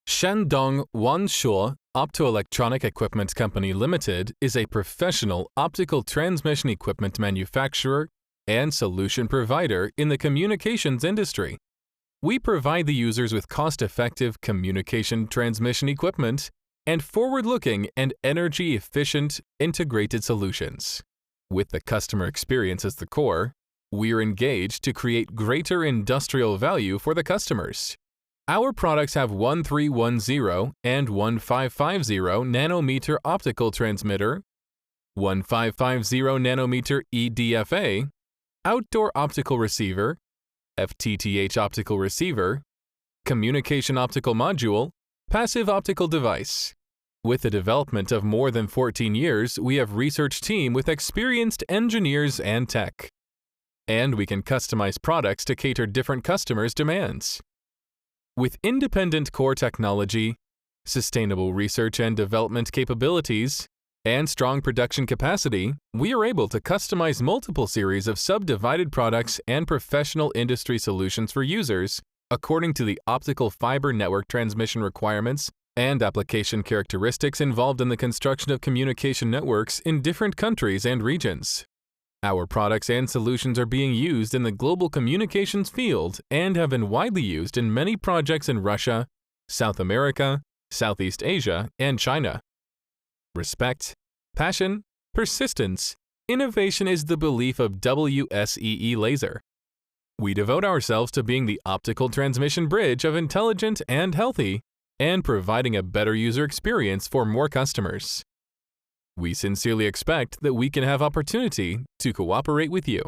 Shandong Wanshuo Optoelectronic Equipment Company Limited is a professional optical transmission equipment manufacturer and solution provider in the communications industry. We provide the users with cost-effective communication transmission equipment and forward-looking and energy-efficient integrated solutions. With the customer experience as the core, we are engaged to create greater industrial value for the customers. Our products have 1310 and 1550 nanometer optical transmitter, 1550 nanometer EDFA, outdoor optical receiver, FTTH optical receiver, communication optical module, passive optical device. With the development of more than 14 years, we have research team with experienced engineers and tech. And we can customize products to cater different customers' demands. With independent core technology, sustainable research and development capabilities, and strong production capacity, we are able to customize multiple series of subdivided products and professional industry solutions for users according to the optical fiber network transmission requirements and application characteristics involved in the construction of communication networks in different countries and regions. Our products and solutions are being used in the global communications field and have been widely used in many projects in Russia, South America, Southeast Asia, and China. Respect, passion, persistence, innovation is the belief of WSEE Laser. We devote ourselves to being the optical transmission bridge of intelligent and healthy, and providing a better user experience for more customers. We sincerely expect that we can have opportunity to cooperate with you.